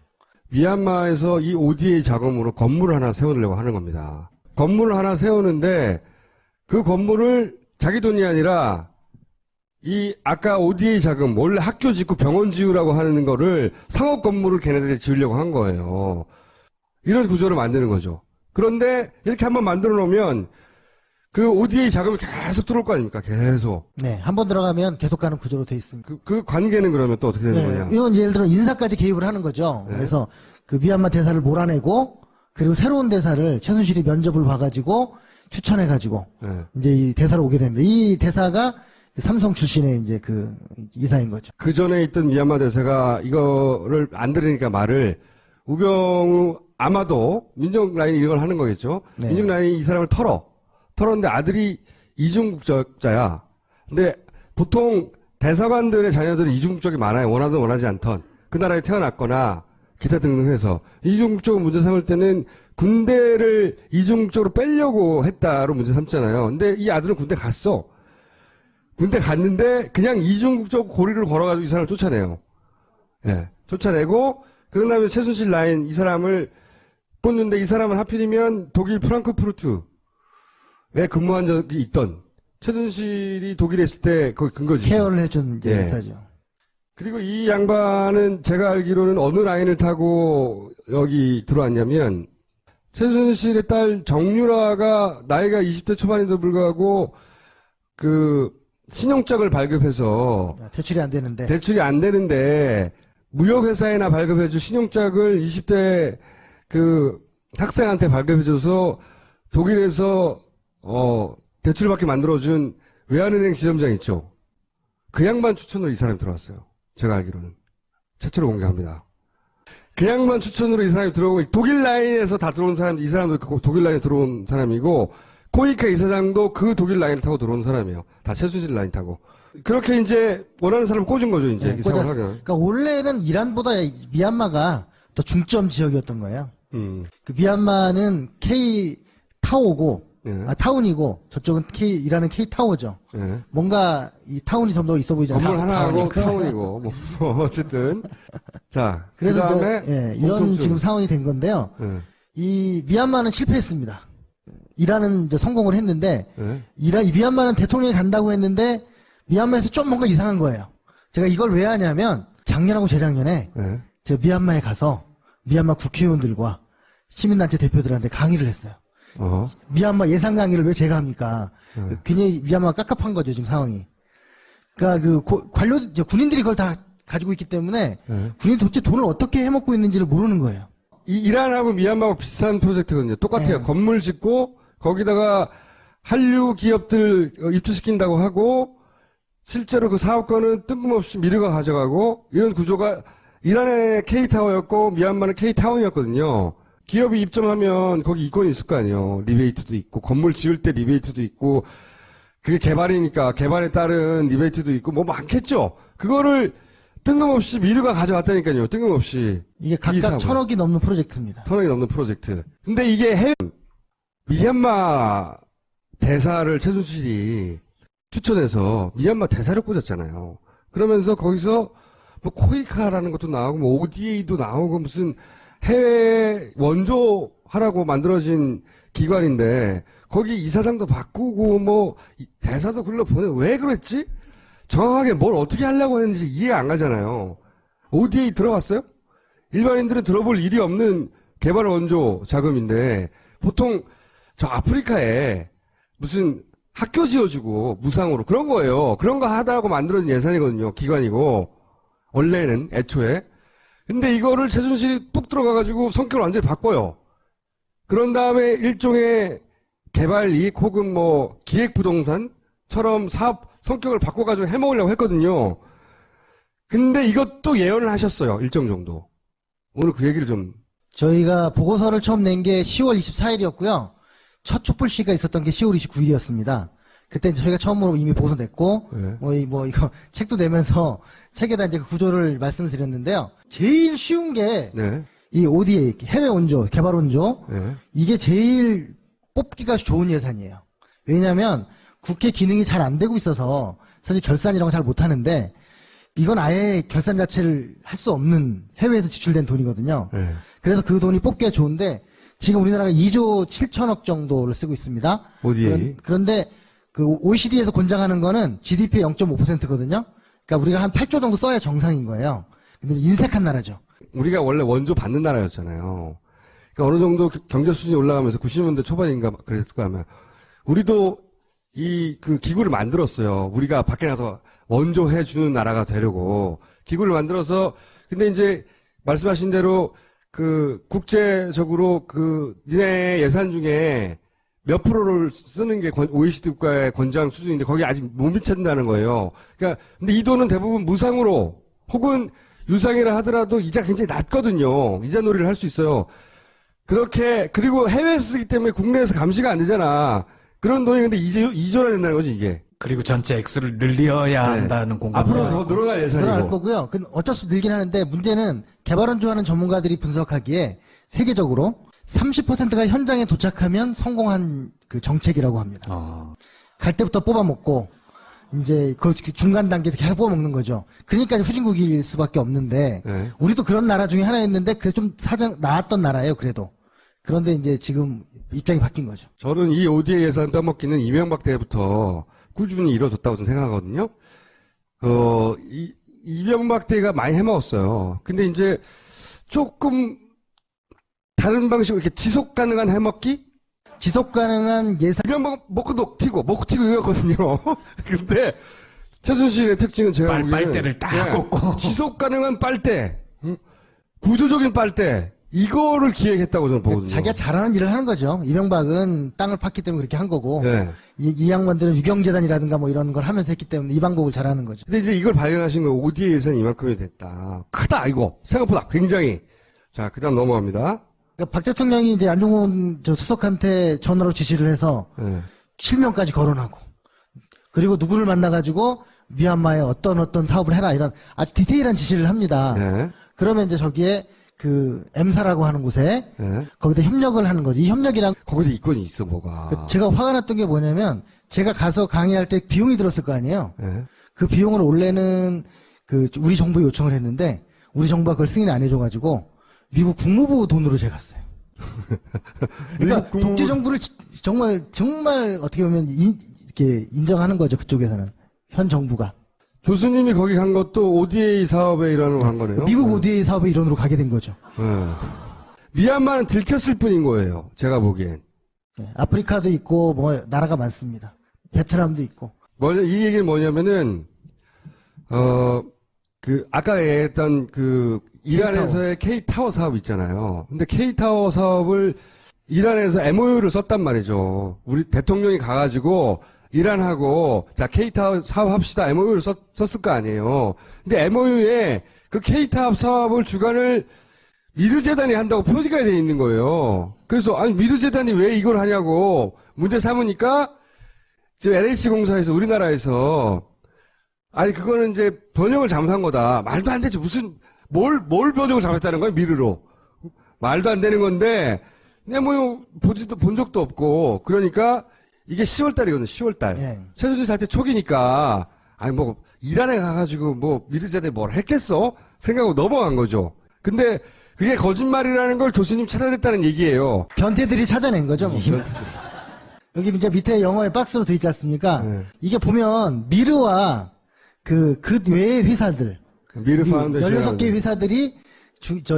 미얀마에서 이 ODA 자금으로 건물을 하나 세우려고 하는 겁니다. 건물을 하나 세우는데 그 건물을 자기 돈이 아니라 이 아까 ODA 자금 원래 학교 짓고 병원 지으라고 하는 거를 상업 건물을 걔네들이 지으려고 한 거예요. 이런 구조를 만드는 거죠. 그런데 이렇게 한번 만들어 놓으면 그 ODA 자금이 계속 들어올 거 아닙니까? 계속. 네, 한번 들어가면 계속 가는 구조로 돼 있습니다. 그 관계는 그러면 또 어떻게 되는 거냐? 이건 예를 들어 인사까지 개입을 하는 거죠. 네. 그래서 그 미얀마 대사를 몰아내고 그리고 새로운 대사를 최순실이 면접을 봐가지고 추천해가지고 네. 이제 이 대사로 오게 됩니다. 이 대사가 삼성 출신의 이제 그 이사인 거죠. 그 전에 있던 미얀마 대사가 이거를 안 들으니까 말을 우병우 아마도 민정 라인이 이걸 하는 거겠죠. 네. 민정 라인이 이 사람을 털었는데 아들이 이중국적자야. 근데 보통 대사관들의 자녀들은 이중국적이 많아요. 원하든 원하지 않던 그 나라에 태어났거나 기타 등등 해서 이중국적을 문제 삼을 때는 군대를 이중국적으로 빼려고 했다로 문제 삼잖아요. 근데 이 아들은 군대 갔어. 군대 갔는데 그냥 이중국적 고리를 걸어가지고 이 사람을 쫓아내요. 예, 쫓아내고 그런 다음에 최순실 라인 이 사람을 꽂는데 이 사람은 하필이면 독일 프랑크푸르트에 근무한 적이 있던 최순실이 독일에 있을 때 거기 근거지. 케어를 해준 이제 예. 회사죠. 그리고 이 양반은 제가 알기로는 어느 라인을 타고 여기 들어왔냐면 최순실의 딸 정유라가 나이가 20대 초반에도 불구하고 그 신용짝을 발급해서 대출이 안 되는데. 대출이 안 되는데 무역회사에나 발급해줄 신용짝을 20대 그 학생한테 발급해줘서 독일에서 대출받게 만들어준 외환은행 지점장 있죠. 그 양반 추천으로 이 사람이 들어왔어요. 제가 알기로는. 최초로 공개합니다. 그 양반 추천으로 이 사람이 들어오고 독일 라인에서 다 들어온 사람, 이 사람도 그 독일 라인에 들어온 사람이고 코이카 이사장도 그 독일 라인을 타고 들어온 사람이에요. 다 최순실 라인 타고. 그렇게 이제 원하는 사람 꽂은 거죠, 이제. 네, 이 상황을 하면. 그러니까 원래는 이란보다 미얀마가 더 중점 지역이었던 거예요. 그 미얀마는 K 타오고, 예. 타운이고, 저쪽은 이란은 K 타워죠. 예. 뭔가 이 타운이 좀 더 있어 보이잖아요. 건물 하나하고 타운이니까. 타운이고, 뭐, 어쨌든. 자, 그 그래서 다음에. 이런 지금 상황이 된 건데요. 예. 이 미얀마는 실패했습니다. 이란은 이제 성공을 했는데, 예. 이 미얀마는 대통령이 간다고 했는데, 미얀마에서 좀 뭔가 이상한 거예요. 제가 이걸 왜 하냐면, 작년하고 재작년에, 예. 제가 미얀마에 가서, 미얀마 국회의원들과 시민단체 대표들한테 강의를 했어요. 미얀마 예산 강의를 왜 제가 합니까? 굉장히 미얀마가 깝깝한 거죠, 지금 상황이. 그러니까 군인들이 그걸 다 가지고 있기 때문에, 군인들이 도대체 돈을 어떻게 해먹고 있는지를 모르는 거예요. 이란하고 미얀마하고 비슷한 프로젝트거든요. 똑같아요. 네. 건물 짓고, 거기다가 한류 기업들 입주시킨다고 하고 실제로 그 사업권은 뜬금없이 미르가 가져가고 이런 구조가 이란의 K타워였고 미얀마는 K타운이었거든요. 기업이 입점하면 거기 이권이 있을 거 아니에요. 리베이트도 있고 건물 지을 때 리베이트도 있고 그게 개발이니까 개발에 따른 리베이트도 있고 뭐 많겠죠. 그거를 뜬금없이 미르가 가져갔다니까요. 뜬금없이. 이게 각각 1,000억이 넘는 프로젝트입니다. 1,000억이 넘는 프로젝트. 근데 이게 미얀마 대사를 최순실이 추천해서 미얀마 대사를 꽂았잖아요. 그러면서 거기서 뭐 코이카라는 것도 나오고 뭐 ODA도 나오고 무슨 해외 원조하라고 만들어진 기관인데 거기 이사장도 바꾸고 뭐 대사도 글러보내 왜 그랬지? 정확하게 뭘 어떻게 하려고 했는지 이해가 안 가잖아요. ODA 들어갔어요? 일반인들은 들어볼 일이 없는 개발 원조 자금인데 보통 저 아프리카에 무슨 학교 지어주고 무상으로 그런 거예요. 그런 거 하다고 만들어진 예산이거든요. 기관이고 원래는 애초에. 근데 이거를 최순실이 뚝 들어가가지고 성격을 완전히 바꿔요. 그런 다음에 일종의 개발 이익 혹은 뭐 기획부동산처럼 사업 성격을 바꿔가지고 해먹으려고 했거든요. 근데 이것도 예언을 하셨어요. 일정 정도. 오늘 그 얘기를 좀. 저희가 보고서를 처음 낸 게 10월 24일이었고요. 첫 촛불 시위가 있었던 게 10월 29일이었습니다. 그때 저희가 처음으로 이미 보고서 냈고, 네. 이거 책도 내면서 책에다 이제 그 구조를 말씀을 드렸는데요. 제일 쉬운 게, 네. 이 ODA, 해외 원조, 개발 원조, 네. 이게 제일 뽑기가 좋은 예산이에요. 왜냐하면 국회 기능이 잘 안 되고 있어서 사실 결산 이런 거 잘 못하는데 이건 아예 결산 자체를 할 수 없는 해외에서 지출된 돈이거든요. 네. 그래서 그 돈이 뽑기가 좋은데 지금 우리나라가 2조 7천억 정도를 쓰고 있습니다. ODA. 그런데 그 OECD에서 권장하는 거는 GDP의 0.5%거든요. 그러니까 우리가 한 8조 정도 써야 정상인 거예요. 근데 인색한 나라죠. 우리가 원래 원조 받는 나라였잖아요. 그러니까 어느 정도 경제 수준이 올라가면서 90년대 초반인가 그랬을 거 아마 우리도 이 그 기구를 만들었어요. 우리가 밖에 나서 원조 해주는 나라가 되려고 기구를 만들어서 근데 이제 말씀하신 대로 그 국제적으로 그 니네 예산 중에 몇 프로를 쓰는 게 OECD 국가의 권장 수준인데 거기 아직 못 미친다는 거예요. 그러니까 근데 이 돈은 대부분 무상으로 혹은 유상이라 하더라도 이자 굉장히 낮거든요. 이자 놀이를 할 수 있어요. 그렇게 그리고 해외에서 쓰기 때문에 국내에서 감시가 안 되잖아. 그런 돈이 근데 2조나 된다는 거지 이게. 그리고 전체 액수를 늘려야 네. 한다는 공감. 앞으로 더 늘어날 예산이고. 늘어날 거고요. 어쩔 수 늘긴 하는데 문제는 개발원조하는 전문가들이 분석하기에 세계적으로 30%가 현장에 도착하면 성공한 그 정책이라고 합니다. 갈 때부터 뽑아먹고 이제 그 중간 단계에서 계속 뽑아먹는 거죠. 그러니까 후진국일 수밖에 없는데 네. 우리도 그런 나라 중에 하나였는데 그래 좀 사정 나았던 나라예요. 그래도. 그런데 이제 지금 입장이 바뀐 거죠. 저는 이 ODA 예산 빼먹기는 이명박 때부터 꾸준히 이루어졌다고 저는 생각하거든요. 이명박 때가 많이 해먹었어요. 근데 이제 조금 다른 방식으로 이렇게 지속 가능한 해먹기? 지속 가능한 예산. 이명박 먹고 튀고 이거거든요. 근데 최순실의 특징은 제가 보기에는 빨대를 딱 꽂고. 지속 가능한 빨대, 구조적인 빨대 이거를 기획했다고 저는 보거든요. 자기가 잘하는 일을 하는 거죠. 이명박은 땅을 팠기 때문에 그렇게 한 거고 네. 이 양반들은 유경재단이라든가 뭐 이런 걸 하면서 했기 때문에 이 방법을 잘하는 거죠. 근데 이제 이걸 발견하신 거예요. ODA 예산이 이만큼이 됐다. 크다 이거. 생각보다 굉장히. 자, 그다음 넘어갑니다. 그러니까 박 대통령이 이제 안종훈 수석한테 전화로 지시를 해서 네. 실명까지 거론하고 그리고 누구를 만나가지고 미얀마에 어떤 사업을 해라 이런 아주 디테일한 지시를 합니다. 네. 그러면 이제 저기에 그 M사라고 하는 곳에 네. 거기다 협력을 하는 거지. 이 협력이랑 거기도 이권이 있어 뭐가. 제가 화가 났던 게 뭐냐면 제가 가서 강의할 때 비용이 들었을 거 아니에요. 네. 그 비용을 원래는 그 우리 정부에 요청을 했는데 우리 정부가 그걸 승인 안 해줘가지고 미국 국무부 돈으로 제가 갔어요. 그러니까 독재 정부를 정말 어떻게 보면 이렇게 인정하는 거죠. 그쪽에서는 현 정부가. 교수님이 거기 간 것도 ODA 사업의 일환으로 간 거네요. 미국 ODA 사업의 일원으로 가게 된 거죠. 네. 미얀마는 들켰을 뿐인 거예요. 제가 보기엔. 네, 아프리카도 있고 뭐 나라가 많습니다. 베트남도 있고. 이 얘기는 뭐냐면은 아까 얘기했던 그 이란에서의 K타워 사업 있잖아요. 근데 K타워 사업을 이란에서 MOU를 썼단 말이죠. 우리 대통령이 가가지고 이란하고 자 K타워 사업합시다 MOU를 썼을 거 아니에요. 근데 MOU에 그 K타워 사업을 주관을 미르재단이 한다고 표기가 돼 있는 거예요. 그래서 아니 미르재단이 왜 이걸 하냐고 문제 삼으니까 지금 LH 공사에서 우리나라에서 아니 그거는 이제 번역을 잘못한 거다. 말도 안 되지. 무슨 뭘 번역을 잘못했다는 거야 미르로. 말도 안 되는 건데 그냥 뭐 본 적도 없고 그러니까 이게 10월 달이거든요. 10월 달. 예. 최순실 사태 초기니까 아니 뭐 이란에 가가지고 뭐 미르재단이 뭘 했겠어? 생각하고 넘어간 거죠. 근데 그게 거짓말이라는 걸 교수님 찾아냈다는 얘기예요. 변태들이 찾아낸 거죠. 뭐. 여기 이제 밑에 영어에 박스로 돼 있지 않습니까? 네. 이게 보면 미르와 그 외의 회사들, 미르 파운데이션 16개 회사들이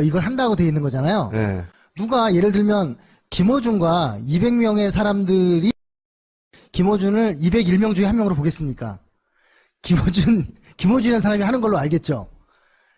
이걸 한다고 돼 있는 거잖아요. 네. 누가 예를 들면 김어준과 200명의 사람들이 김어준을 201명 중에 한 명으로 보겠습니까? 김어준이라는 사람이 하는 걸로 알겠죠.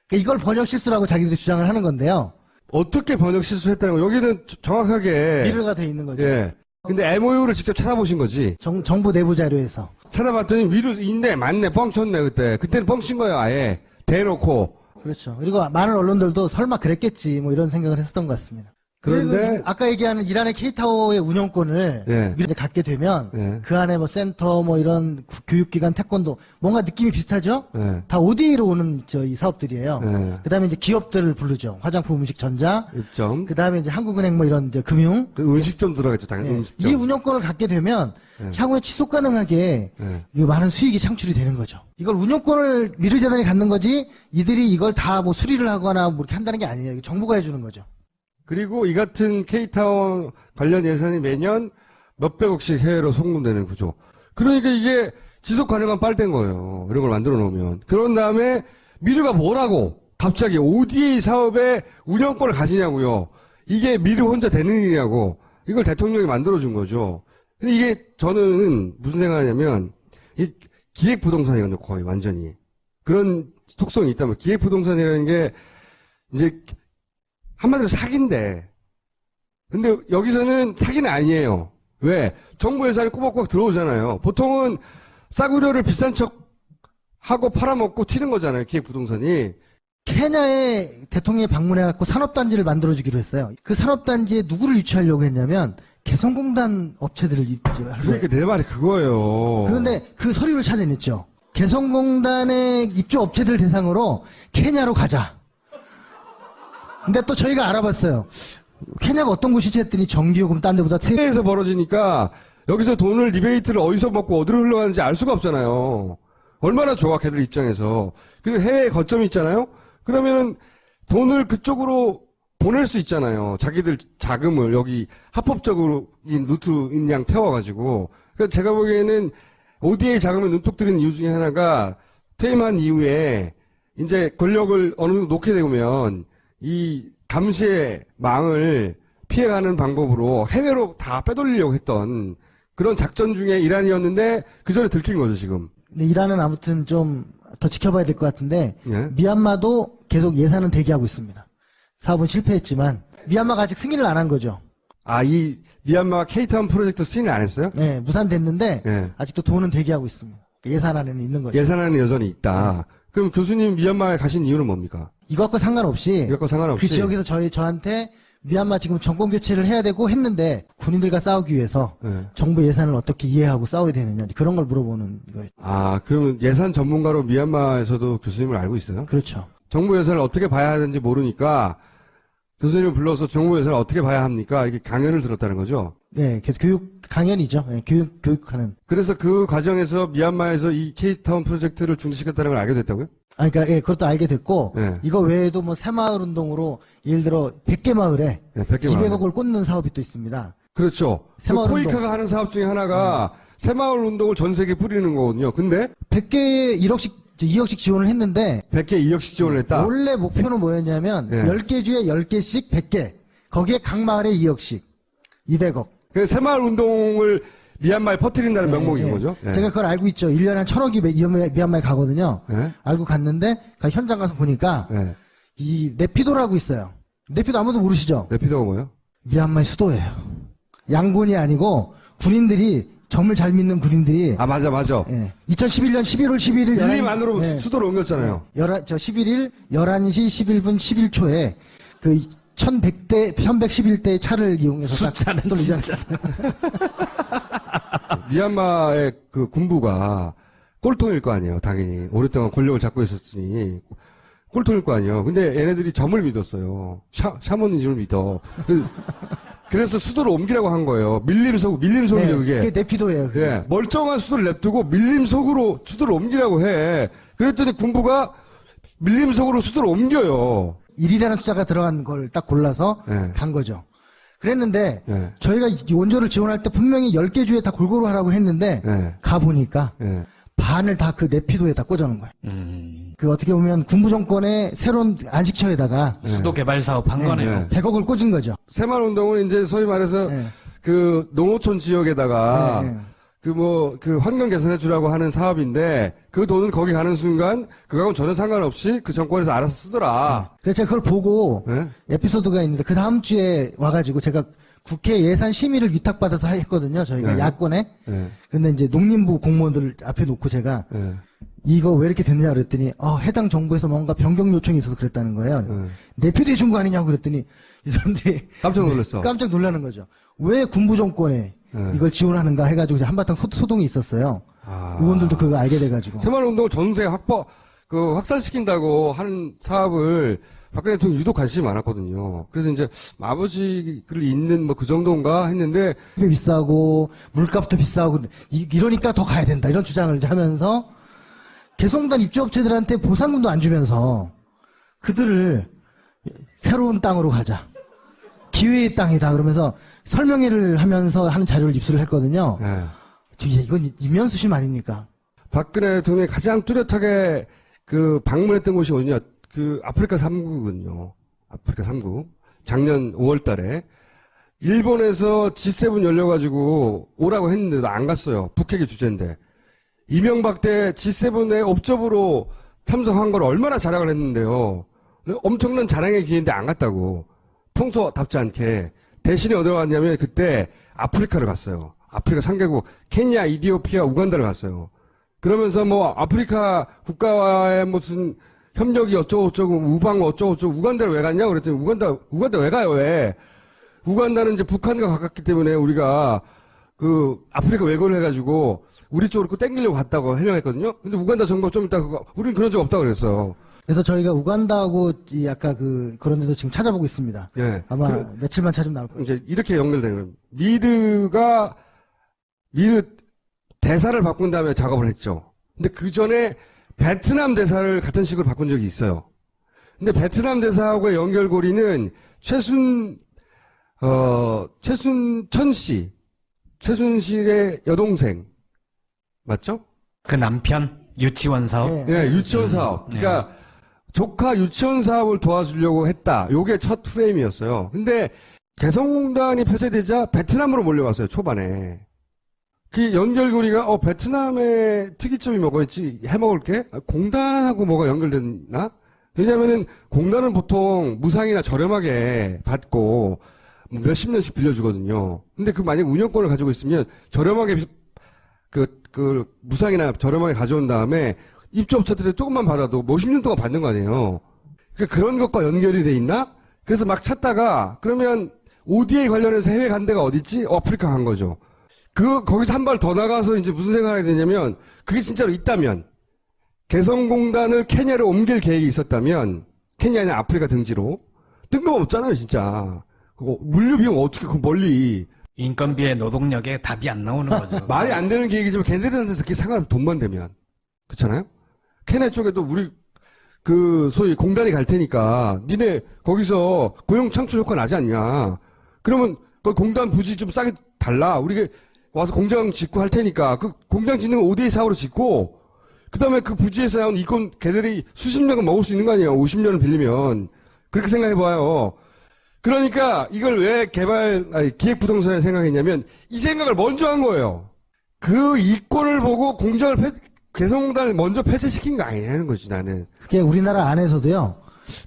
그러니까 이걸 번역 실수라고 자기들이 주장을 하는 건데요. 어떻게 번역 실수했다는 거? 여기는 정확하게 미르가 돼 있는 거죠. 예. 근데 MOU를 직접 찾아보신 거지. 정부 내부 자료에서. 찾아봤더니 미르 있네, 맞네, 뻥쳤네 그때. 그때는 뻥친 거예요, 아예 대놓고. 그렇죠. 그리고 많은 언론들도 설마 그랬겠지 뭐 이런 생각을 했었던 것 같습니다. 그런데 그래서 아까 얘기하는 이란의 K타워의 운영권을 예. 미르에 갖게 되면 예. 그 안에 뭐 센터 뭐 이런 교육기관 태권도 뭔가 느낌이 비슷하죠? 예. 다 ODA로 오는 이 사업들이에요. 예. 그다음에 이제 기업들을 부르죠. 화장품, 음식, 전자. 입점. 그다음에 이제 한국은행 뭐 이런 이제 금융. 그 음식점 들어가겠죠, 당연히 예. 음식점. 이 운영권을 갖게 되면 예. 향후에 지속 가능하게 예. 이 많은 수익이 창출이 되는 거죠. 이걸 운영권을 미르재단이 갖는 거지 이들이 이걸 다 뭐 수리를 하거나 뭐 이렇게 한다는 게 아니에요. 이거 정부가 해주는 거죠. 그리고 이 같은 K타워 관련 예산이 매년 몇백억씩 해외로 송금되는 구조. 그러니까 이게 지속 가능한 빨대인 거예요. 이런 걸 만들어 놓으면. 그런 다음에 미르가 뭐라고 갑자기 ODA 사업의 운영권을 가지냐고요. 이게 미르 혼자 되는 일이냐고. 이걸 대통령이 만들어준 거죠. 근데 이게 저는 무슨 생각하냐면 이 기획부동산이거든요. 거의 완전히. 그런 속성이 있다면 기획부동산이라는 게 이제 한마디로 사기인데. 근데 여기서는 사기는 아니에요. 왜? 정부 예산이 꼬박꼬박 들어오잖아요. 보통은 싸구려를 비싼 척 하고 팔아먹고 튀는 거잖아요. 기획부동산이. 케냐에 대통령이 방문해갖고 산업단지를 만들어주기로 했어요. 그 산업단지에 누구를 유치하려고 했냐면 개성공단 업체들을 유치하려고 그러니까 내 말이 그거예요. 그런데 그 서류를 찾아냈죠. 개성공단의 입주 업체들 대상으로 케냐로 가자. 근데 또 저희가 알아봤어요. 케냐가 어떤 곳이지 했더니 전기요금 딴 데보다 해외에서 벌어지니까 여기서 돈을 리베이트를 어디서 먹고 어디로 흘러가는지 알 수가 없잖아요. 얼마나 좋아 걔들 입장에서. 그리고 해외에 거점이 있잖아요. 그러면 돈을 그쪽으로 보낼 수 있잖아요. 자기들 자금을 여기 합법적으로 루트인 양 태워가지고. 그러니까 제가 보기에는 ODA 자금을 눈독 들이는 이유 중에 하나가 퇴임한 이후에 이제 권력을 어느 정도 놓게 되면 이 감시의 망을 피해가는 방법으로 해외로 다 빼돌리려고 했던 그런 작전 중에 일환이었는데 그 전에 들킨 거죠 지금. 근데 이란은 아무튼 좀 더 지켜봐야 될 것 같은데 예? 미얀마도 계속 예산은 대기하고 있습니다. 사업은 실패했지만 미얀마가 아직 승인을 안 한 거죠. 아, 이 미얀마 K타운 프로젝트 승인 안 했어요? 네, 무산됐는데 예. 아직도 돈은 대기하고 있습니다. 예산안에는 있는 거죠. 예산안은 여전히 있다. 그럼 교수님 미얀마에 가신 이유는 뭡니까? 이것과 상관없이 이것과 상관없이 그 지역에서 저한테 미얀마 지금 정권 교체를 해야 되고 했는데 군인들과 싸우기 위해서 예. 정부 예산을 어떻게 이해하고 싸워야 되느냐 그런 걸 물어보는 거예요. 아, 그러면 예산 전문가로 미얀마에서도 교수님을 알고 있어요? 그렇죠. 정부 예산을 어떻게 봐야 하는지 모르니까 교수님을 불러서 정부 예산을 어떻게 봐야 합니까? 이게 강연을 들었다는 거죠. 네, 계속 교육 강연이죠. 네, 교육하는. 그래서 그 과정에서 미얀마에서 이 K타운 프로젝트를 중지시켰다는 걸 알게 됐다고요? 아, 그러니까 예, 그것도 알게 됐고 네. 이거 외에도 뭐 새마을 운동으로 예를 들어 100개 마을에 네, 100개 마을. 200억을 꽂는 사업이 또 있습니다. 그렇죠. 그 새마을 코이카가 하는 사업 중에 하나가 새마을 운동을 전 세계에 뿌리는 거거든요. 근데 100개에 2억씩 지원을 했는데 100개 2억씩 지원을 했다. 원래 목표는 뭐였냐면 네. 10개 주에 10개씩 100개. 거기에 각 마을에 2억씩. 200억. 그래서 새마을 운동을 미얀마에 퍼뜨린다는 명목인 거죠. 예. 제가 그걸 알고 있죠. 1년에 한 1000억이 미얀마에 가거든요. 예. 알고 갔는데 현장 가서 보니까 예. 이 네피도라고 있어요. 네피도 아무도 모르시죠? 네피도가 뭐예요? 미얀마의 수도예요. 양곤이 아니고 군인들이 점을 잘 믿는 군인들이 아, 맞아. 2011년 11월 11일 밀림 안으로 수도를 옮겼잖아요. 11일 11시 11분 11초에 그 1111대의 차를 이용해서 숫자는 진짜. 미얀마의 그 군부가 꼴통일 거 아니에요, 당연히. 오랫동안 권력을 잡고 있었으니. 꼴통일 거 아니에요. 근데 얘네들이 점을 믿었어요. 샤머니즘을 믿어. 그래서 수도를 옮기라고 한 거예요. 밀림속이죠, 그게. 그게 네피도예요. 그게. 예, 멀쩡한 수도를 냅두고 밀림속으로 수도를 옮기라고 해. 그랬더니 군부가 밀림속으로 수도를 옮겨요. 1이라는 숫자가 들어간 걸 딱 골라서 네. 간 거죠. 그랬는데 네. 저희가 이 원조를 지원할 때 분명히 10개 주에 다 골고루 하라고 했는데 네. 가보니까 예. 반을 다 그 네피도에 다 꽂아놓은 거예요. 그 어떻게 보면 군부 정권의 새로운 안식처에다가 수도 개발 사업 한 거네요. 100억을 꽂은 거죠. 새마을운동은 이제 소위 말해서 네. 그 농어촌 지역에다가 네. 그 환경 개선해 주라고 하는 사업인데 그 돈은 거기 가는 순간 그거하고는 전혀 상관없이 그 정권에서 알아서 쓰더라. 그래서 제가 그걸 보고 네. 에피소드가 있는데 그 다음 주에 와가지고 제가 국회 예산 심의를 위탁받아서 했거든요. 저희가 네. 야권에. 네. 근데 이제 농림부 공무원들 앞에 놓고 제가 네. 이거 왜 이렇게 됐냐 그랬더니 해당 정부에서 뭔가 변경 요청이 있어서 그랬다는 거예요. 내표돼 준 거 아니냐고 그랬더니 이 사람들이 깜짝 놀랐어. 깜짝 놀라는 거죠. 왜 군부 정권에 이걸 지원하는가 해가지고 이제 한바탕 소동이 있었어요. 의원들도 그거 알게 돼가지고. 새마을운동을 전세 확산시킨다고 하는 사업을 박근혜 대통령이 유독 관심이 많았거든요. 그래서 이제 아버지를 잇는 뭐 그 정도인가 했는데 비싸고 물값도 비싸고 이러니까 더 가야 된다 이런 주장을 이제 하면서 개성공단 입주업체들한테 보상금도 안 주면서 그들을 새로운 땅으로 가자. 기회의 땅이다 그러면서 설명회를 하면서 하는 자료를 입수를 했거든요. 네. 이건 이면수심 아닙니까? 박근혜 대통령이 가장 뚜렷하게 그 방문했던 곳이 어디냐? 그 아프리카 3국은요. 아프리카 3국. 작년 5월 달에 일본에서 G7 열려가지고 오라고 했는데도 안 갔어요. 북핵이 주제인데. 이명박 때 G7에 업적으로 참석한 걸 얼마나 자랑을 했는데요. 엄청난 자랑의 기회인데 안 갔다고. 평소답지 않게. 대신에 어디 갔냐면 그때 아프리카를 갔어요. 아프리카 3개국, 케냐, 이디오피아, 우간다를 갔어요. 그러면서 뭐 아프리카 국가와의 무슨 협력이 어쩌고저쩌고, 우방 어쩌고저쩌고, 우간다를 왜 갔냐? 그랬더니 우간다 왜 가요, 왜? 우간다는 이제 북한과 가깝기 때문에 우리가 그 아프리카 외교를 해가지고 우리 쪽으로 땡기려고 갔다고 해명했거든요. 근데 우간다 정부 좀 이따 우리는 그런 적 없다고 그랬어요. 그래서 저희가 우간다하고 아까 그런 데도 지금 찾아보고 있습니다. 예. 아마 며칠만 찾으면 나올 거예요. 이제 이렇게 연결되는 거예요. 미드 대사를 바꾼 다음에 작업을 했죠. 근데 그 전에 베트남 대사를 같은 식으로 바꾼 적이 있어요. 근데 베트남 대사하고의 연결고리는 최순천 씨, 최순실의 여동생 맞죠? 그 남편 유치원 사업. 네, 유치원 사업. 그러니까 조카 유치원 사업을 도와주려고 했다. 요게 첫 프레임이었어요. 근데 개성공단이 폐쇄되자 베트남으로 몰려갔어요. 초반에. 그 연결고리가 베트남의 특이점이 뭐가 있지? 해먹을 게? 공단하고 뭐가 연결됐나? 왜냐면은 공단은 보통 무상이나 저렴하게 받고 뭐 몇십 년씩 빌려주거든요. 근데 그 만약 운영권을 가지고 있으면 저렴하게 그 무상이나 저렴하게 가져온 다음에 입주업체들이 조금만 받아도 몇십 년 동안 받는 거 아니에요. 그러니까 그런 것과 연결이 돼 있나? 그래서 막 찾다가 그러면 ODA 관련해서 해외 간 데가 어딨지? 아프리카 간 거죠. 거기서 한 발 더 나가서 이제 무슨 생각이 드냐면 그게 진짜로 있다면 개성공단을 케냐로 옮길 계획이 있었다면 케냐나 아프리카 등지로 뜬금없잖아요 진짜. 그거 물류 비용 어떻게 그 멀리 인건비에 노동력에 답이 안 나오는 거죠. 말이 안 되는 계획이지만 걔네들한테서 그게 상관 돈만 되면 그렇잖아요. 케냐 쪽에도 우리 소위 공단이 갈 테니까 니네 거기서 고용 창출 효과 나지 않냐. 그러면 그 공단 부지 좀 싸게 달라. 우리가 와서 공장 짓고 할 테니까 그 공장 짓는 거 ODA 사업으로 짓고 그 다음에 그 부지에서 나온 이권 걔들이 수십 년은 먹을 수 있는 거 아니에요. 50년을 빌리면. 그렇게 생각해봐요. 그러니까 이걸 왜 기획부동산에 생각했냐면 이 생각을 먼저 한 거예요. 그 이권을 보고 개성공단을 먼저 폐쇄시킨 거 아니냐는 거지 나는. 그게 우리나라 안에서도요.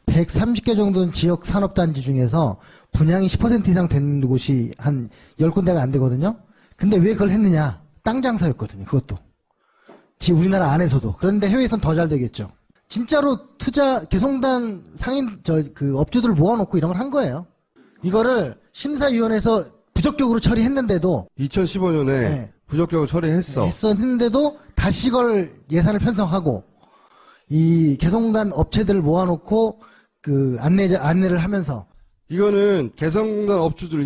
130개 정도는 지역 산업단지 중에서 분양이 10% 이상 된 곳이 한 10군데가 안 되거든요. 근데 왜 그걸 했느냐? 땅 장사였거든요. 그것도. 우리나라 안에서도. 그런데 해외에선 더 잘 되겠죠. 진짜로 개성단 업주들을 모아놓고 이런 걸 한 거예요. 이거를 심사위원회에서 부적격으로 처리했는데도 2015년에 네. 부적격으로 처리했어. 했는데도 다시 이걸 예산을 편성하고 이 개성단 업체들을 모아놓고 그 안내를 하면서 이거는 개성단 업주들